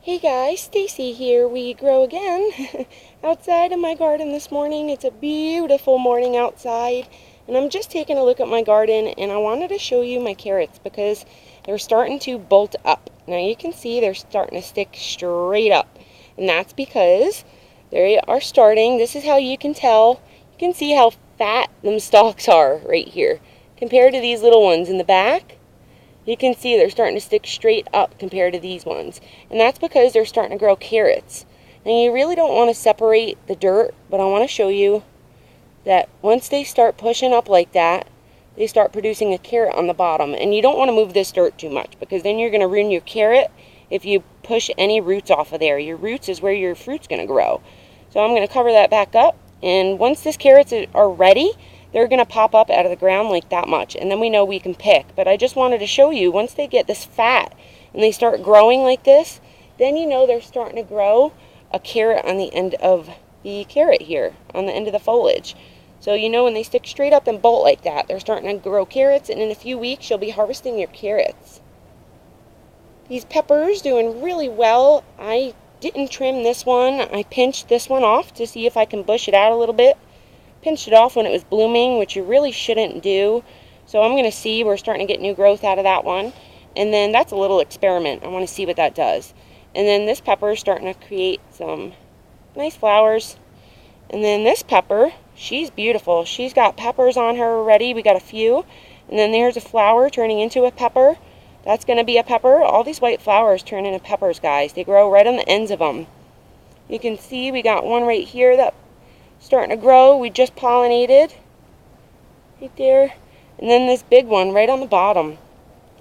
Hey guys, Stacy here. We grow again outside of my garden this morning. It's a beautiful morning outside, and I'm just taking a look at my garden, and I wanted to show you my carrots because they're starting to bolt up. Now you can see they're starting to stick straight up, and that's because they are starting. This is how you can tell. You can see how fat them stalks are right here compared to these little ones in the back. You can see they're starting to stick straight up compared to these ones. And that's because they're starting to grow carrots. Now you really don't want to separate the dirt, but I want to show you that once they start pushing up like that, they start producing a carrot on the bottom. And you don't want to move this dirt too much because then you're going to ruin your carrot if you push any roots off of there. Your roots is where your fruit's going to grow. So I'm going to cover that back up. And once these carrots are ready, they're going to pop up out of the ground like that much, and then we know we can pick. But I just wanted to show you, once they get this fat and they start growing like this, then you know they're starting to grow a carrot on the end of the carrot here, on the end of the foliage. So you know when they stick straight up and bolt like that, they're starting to grow carrots, and in a few weeks you'll be harvesting your carrots. These peppers doing really well. I didn't trim this one. I pinched this one off to see if I can bush it out a little bit. Pinched it off when it was blooming, which you really shouldn't do. So I'm going to see, we're starting to get new growth out of that one. And then that's a little experiment. I want to see what that does. And then this pepper is starting to create some nice flowers. And then this pepper, she's beautiful. She's got peppers on her already. We got a few. And then there's a flower turning into a pepper. That's going to be a pepper. All these white flowers turn into peppers, guys. They grow right on the ends of them. You can see we got one right here that starting to grow. We just pollinated right there, and then this big one right on the bottom.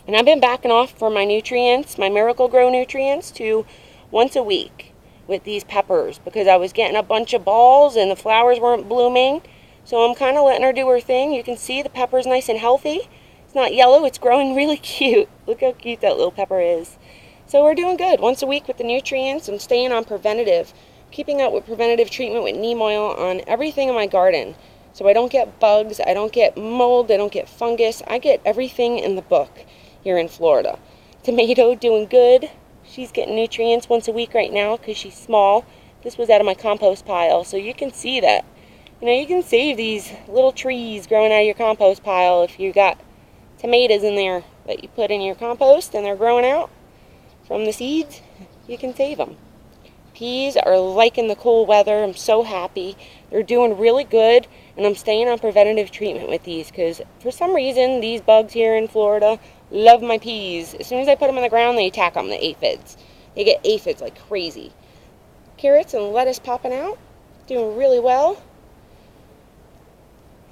And I've been backing off for my nutrients, my Miracle-Gro nutrients, to once a week with these peppers because I was getting a bunch of balls and the flowers weren't blooming. So I'm kind of letting her do her thing. You can see the pepper's nice and healthy. It's not yellow, it's growing really cute. Look how cute that little pepper is. So we're doing good once a week with the nutrients and staying on preventative. Keeping up with preventative treatment with neem oil on everything in my garden. So I don't get bugs, I don't get mold, I don't get fungus. I get everything in the book here in Florida. Tomato doing good. She's getting nutrients once a week right now because she's small. This was out of my compost pile. So you can see that. You know, you can save these little trees growing out of your compost pile if you got tomatoes in there that you put in your compost and they're growing out from the seeds. You can save them. Peas are liking the cool weather. I'm so happy. They're doing really good, and I'm staying on preventative treatment with these because for some reason these bugs here in Florida love my peas. As soon as I put them on the ground, they attack them, the aphids. They get aphids like crazy. Carrots and lettuce popping out, doing really well.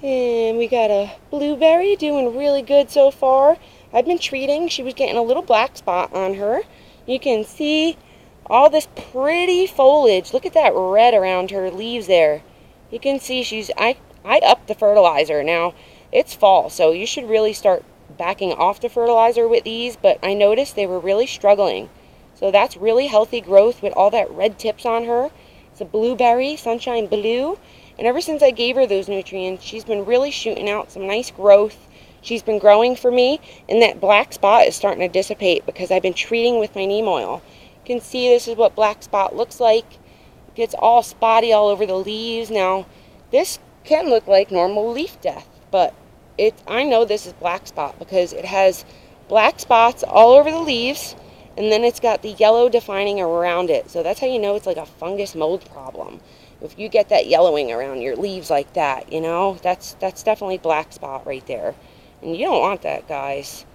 And we got a blueberry doing really good so far. I've been treating. She was getting a little black spot on her. You can see all this pretty foliage. Look at that red around her leaves there. You can see I upped the fertilizer. Now, it's fall, so you should really start backing off the fertilizer with these, but I noticed they were really struggling. So that's really healthy growth with all that red tips on her. It's a blueberry, sunshine blue, and ever since I gave her those nutrients, she's been really shooting out some nice growth. She's been growing for me, and that black spot is starting to dissipate because I've been treating with my neem oil. You can see this is what black spot looks like. It gets all spotty all over the leaves. Now, this can look like normal leaf death, but I know this is black spot because it has black spots all over the leaves, and then it's got the yellow defining around it. So that's how you know it's like a fungus mold problem. If you get that yellowing around your leaves like that, you know, that's definitely black spot right there. And you don't want that, guys.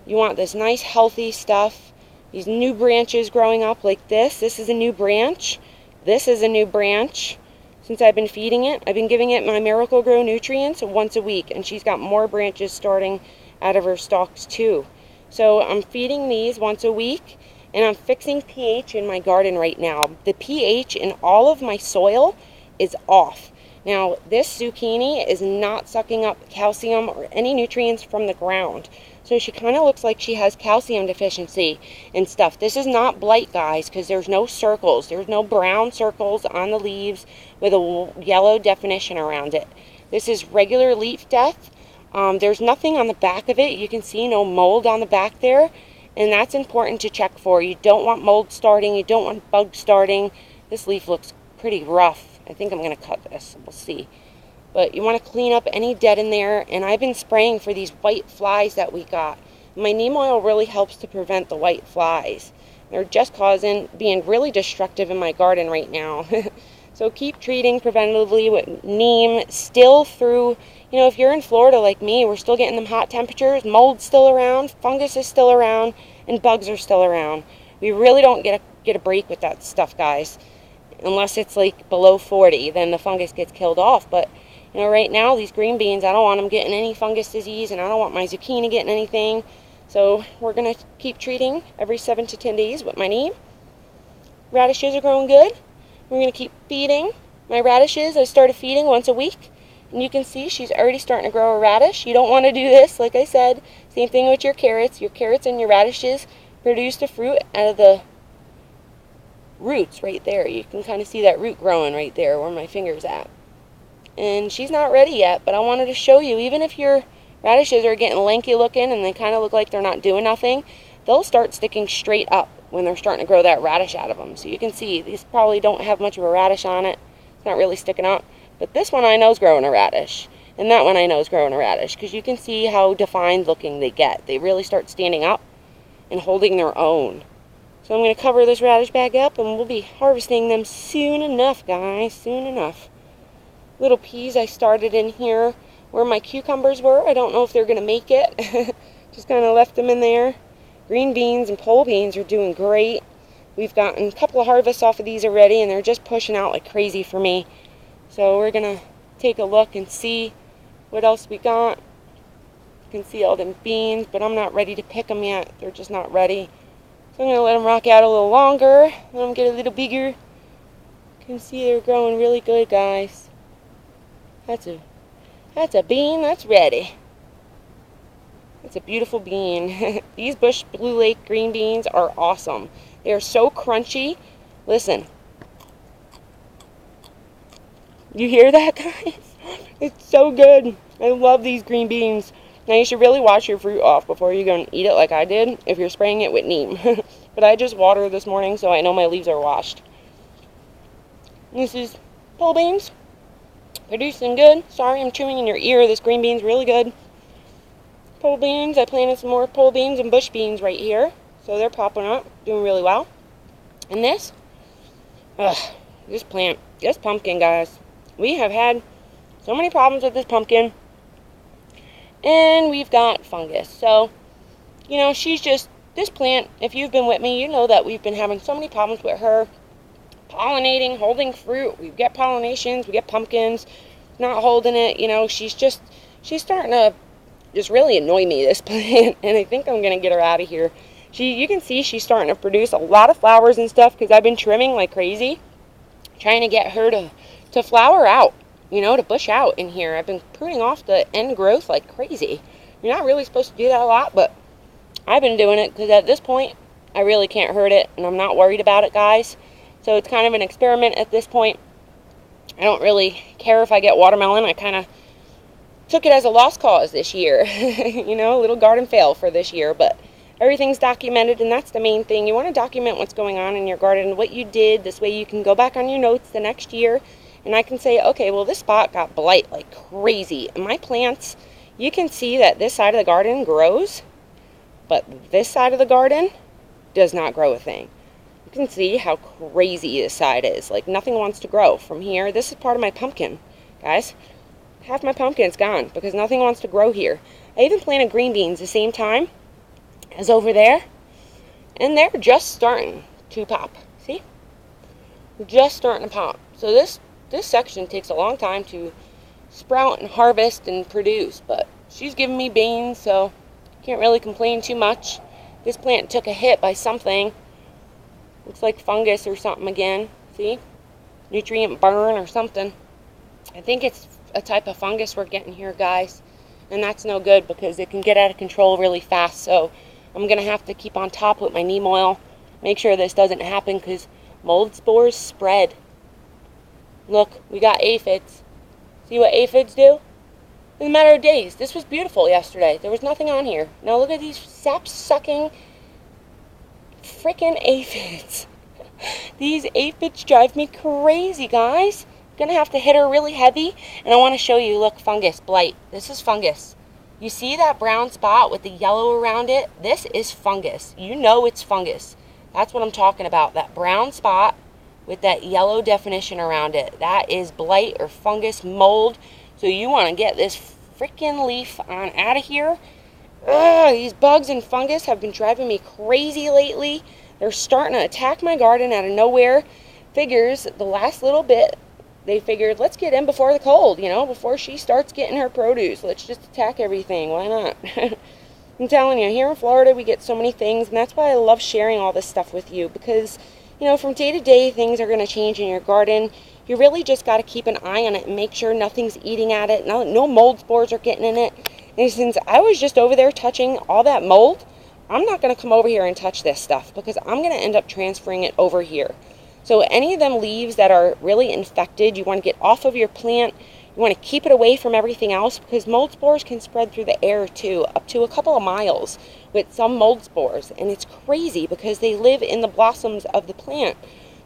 You want this nice healthy stuff. These new branches growing up like this. This is a new branch. This is a new branch. Since I've been feeding it, I've been giving it my Miracle-Gro nutrients once a week, and she's got more branches starting out of her stalks too. So I'm feeding these once a week, and I'm fixing pH in my garden right now. The pH in all of my soil is off. Now, this zucchini is not sucking up calcium or any nutrients from the ground. So she kind of looks like she has calcium deficiency and stuff. This is not blight, guys, because there's no circles. There's no brown circles on the leaves with a yellow definition around it. This is regular leaf death. There's nothing on the back of it. You can see no mold on the back there. And that's important to check for. You don't want mold starting. You don't want bugs starting. This leaf looks pretty rough. I think I'm going to cut this. We'll see. But you want to clean up any dead in there. And I've been spraying for these white flies that we got. My neem oil really helps to prevent the white flies. They're just being really destructive in my garden right now. So keep treating preventatively with neem still through, you know, if you're in Florida like me, we're still getting them hot temperatures, mold's still around, fungus is still around, and bugs are still around. We really don't get a break with that stuff, guys. Unless it's like below 40, then the fungus gets killed off. But, you know, right now, these green beans, I don't want them getting any fungus disease, and I don't want my zucchini getting anything. So we're going to keep treating every 7 to 10 days with my neem. Radishes are growing good. We're going to keep feeding my radishes. I started feeding once a week. And you can see she's already starting to grow a radish. You don't want to do this, like I said. Same thing with your carrots. Your carrots and your radishes produce the fruit out of the roots right there. You can kind of see that root growing right there where my finger's at. And she's not ready yet, but I wanted to show you, even if your radishes are getting lanky looking and they kind of look like they're not doing nothing, they'll start sticking straight up when they're starting to grow that radish out of them. So you can see these probably don't have much of a radish on it. It's not really sticking up. But this one I know is growing a radish. And that one I know is growing a radish. Because you can see how defined looking they get. They really start standing up and holding their own. So I'm going to cover this radish bag up and we'll be harvesting them soon enough, guys. Soon enough. Little peas I started in here where my cucumbers were. I don't know if they're going to make it. Just kind of left them in there. Green beans and pole beans are doing great. We've gotten a couple of harvests off of these already and they're just pushing out like crazy for me. So we're going to take a look and see what else we got. You can see all them beans, but I'm not ready to pick them yet. They're just not ready. So I'm going to let them rock out a little longer. Let them get a little bigger. You can see they're growing really good, guys. That's a bean that's ready. It's a beautiful bean. These Bush Blue Lake green beans are awesome. They are so crunchy. Listen. You hear that, guys? It's so good. I love these green beans. Now you should really wash your fruit off before you go and eat it like I did if you're spraying it with neem. But I just watered this morning so I know my leaves are washed. This is pole beans. Producing good. Sorry I'm chewing in your ear. This green bean's really good. Pole beans. I planted some more pole beans and bush beans right here. So they're popping up. Doing really well. And this pumpkin, guys. We have had so many problems with this pumpkin. And we've got fungus. So, you know, she's just, this plant, if you've been with me, you know that we've been having so many problems with her. Pollinating, holding fruit. We get pollinations, we get pumpkins, not holding it. You know, she's starting to just really annoy me, this plant. And I think I'm going to get her out of here. You can see she's starting to produce a lot of flowers and stuff because I've been trimming like crazy. Trying to get her to flower out, you know, to bush out in here. I've been pruning off the end growth like crazy. You're not really supposed to do that a lot, but I've been doing it because at this point, I really can't hurt it, and I'm not worried about it, guys. So it's kind of an experiment at this point. I don't really care if I get watermelon. I kind of took it as a lost cause this year. You know, a little garden fail for this year, but everything's documented, and that's the main thing. You want to document what's going on in your garden, what you did. This way you can go back on your notes the next year, and I can say, okay, well, this spot got blight like crazy. And my plants, you can see that this side of the garden grows, but this side of the garden does not grow a thing. You can see how crazy this side is. Like, nothing wants to grow from here. This is part of my pumpkin, guys. Half my pumpkin's gone because nothing wants to grow here. I even planted green beans the same time as over there, and they're just starting to pop. See? Just starting to pop. So this section takes a long time to sprout and harvest and produce, but she's giving me beans, so can't really complain too much. This plant took a hit by something. Looks like fungus or something again. See? Nutrient burn or something. I think it's a type of fungus we're getting here, guys, and that's no good because it can get out of control really fast. So I'm going to have to keep on top with my neem oil. Make sure this doesn't happen because mold spores spread. Look, we got aphids. See what aphids do? In a matter of days. This was beautiful yesterday. There was nothing on here. Now look at these sap-sucking freaking aphids. These aphids drive me crazy, guys. Gonna have to hit her really heavy, and I want to show you, look, fungus, blight. This is fungus. You see that brown spot with the yellow around it? This is fungus. You know it's fungus. That's what I'm talking about. That brown spot with that yellow definition around it. That is blight or fungus, mold. So you want to get this freaking leaf on out of here. Ugh, these bugs and fungus have been driving me crazy lately. They're starting to attack my garden out of nowhere. Figures the last little bit, they figured, let's get in before the cold, you know, before she starts getting her produce. Let's just attack everything. Why not? I'm telling you, here in Florida, we get so many things, and that's why I love sharing all this stuff with you, because, you know, from day to day, things are going to change in your garden. You really just got to keep an eye on it and make sure nothing's eating at it. No mold spores are getting in it. And since I was just over there touching all that mold, I'm not going to come over here and touch this stuff, because I'm going to end up transferring it over here. So any of them leaves that are really infected, you want to get off of your plant. You want to keep it away from everything else, because mold spores can spread through the air too, up to a couple of miles with some mold spores. And it's crazy because they live in the blossoms of the plant.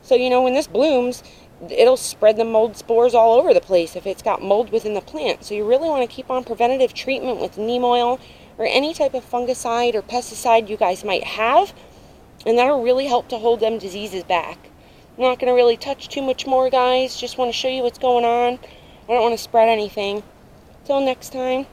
So, you know, when this blooms, it'll spread the mold spores all over the place if it's got mold within the plant. So you really want to keep on preventative treatment with neem oil or any type of fungicide or pesticide you guys might have. And that'll really help to hold them diseases back. I'm not going to really touch too much more, guys. Just want to show you what's going on. I don't want to spread anything. Till next time,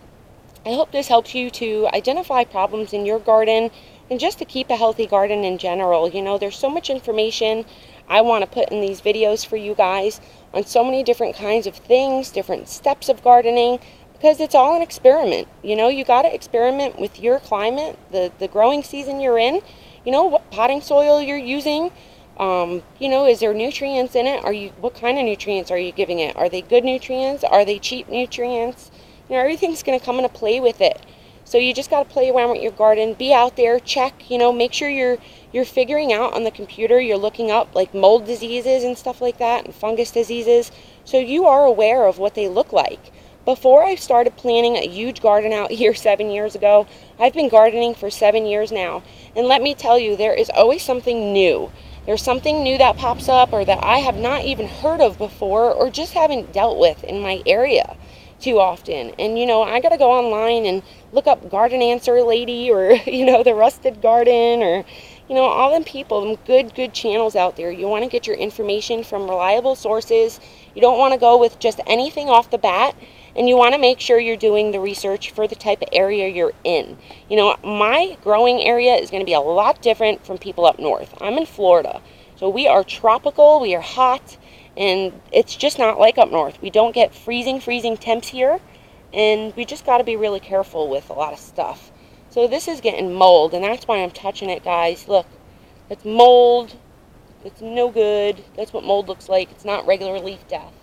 I hope this helps you to identify problems in your garden and just to keep a healthy garden in general. You know, there's so much information I want to put in these videos for you guys on so many different kinds of things, different steps of gardening, because it's all an experiment. You know, you got to experiment with your climate, the growing season you're in, you know, what potting soil you're using. You know, is there nutrients in it? What kind of nutrients are you giving it? Are they good nutrients? Are they cheap nutrients? You know, everything's going to come into play with it. So you just got to play around with your garden. Be out there, check, you know, make sure you're figuring out on the computer, you're looking up like mold diseases and stuff like that and fungus diseases, so you are aware of what they look like. Before I started planting a huge garden out here 7 years ago, I've been gardening for 7 years now. And let me tell you, there is always something new. There's something new that pops up or that I have not even heard of before or just haven't dealt with in my area too often. And, you know, I got to go online and look up Garden Answer Lady or, you know, the Rusted Garden or, you know, all them people, them good channels out there. You want to get your information from reliable sources. You don't want to go with just anything off the bat. And you want to make sure you're doing the research for the type of area you're in. You know, my growing area is going to be a lot different from people up north. I'm in Florida. So we are tropical, we are hot, and it's just not like up north. We don't get freezing temps here, and we just got to be really careful with a lot of stuff. So this is getting mold, and that's why I'm touching it, guys. Look, it's mold. It's no good. That's what mold looks like. It's not regular leaf death.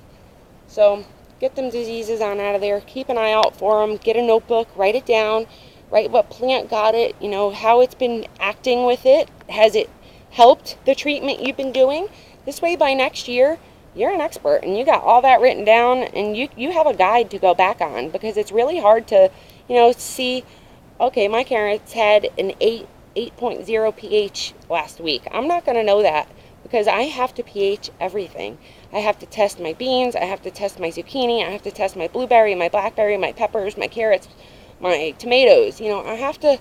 So get them diseases on out of there. Keep an eye out for them. Get a notebook. Write it down. Write what plant got it. You know, how it's been acting with it. Has it helped the treatment you've been doing? This way, by next year, you're an expert and you got all that written down, and you have a guide to go back on, because it's really hard to, you know, see, okay, my carrots had an 8.0 pH last week. I'm not going to know that because I have to pH everything. I have to test my beans, I have to test my zucchini, I have to test my blueberry, my blackberry, my peppers, my carrots, my tomatoes. You know, I have to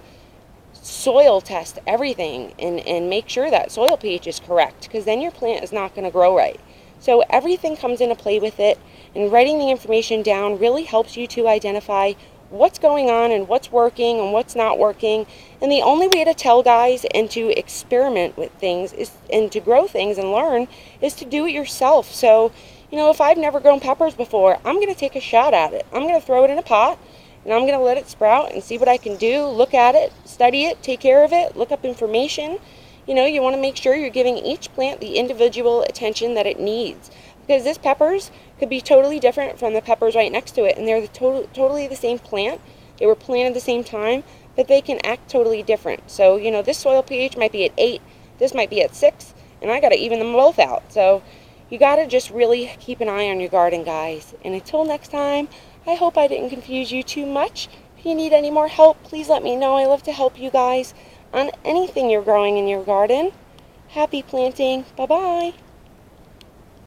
soil test everything and make sure that soil pH is correct, because then your plant is not going to grow right. So everything comes into play with it, and writing the information down really helps you to identify what's going on and what's working and what's not working. And the only way to tell, guys, and to experiment with things is, and to grow things and learn, is to do it yourself. So, you know, if I've never grown peppers before, I'm going to take a shot at it. I'm going to throw it in a pot and I'm going to let it sprout and see what I can do. Look at it, study it, take care of it, look up information. You know, you want to make sure you're giving each plant the individual attention that it needs, because this peppers could be totally different from the peppers right next to it, and they're totally the same plant. They were planted at the same time, but they can act totally different. So, you know, this soil pH might be at 8, this might be at 6, and I got to even them both out. So you got to just really keep an eye on your garden, guys. And until next time, I hope I didn't confuse you too much. If you need any more help, please let me know. I love to help you guys. on anything you're growing in your garden. Happy planting. Bye-bye.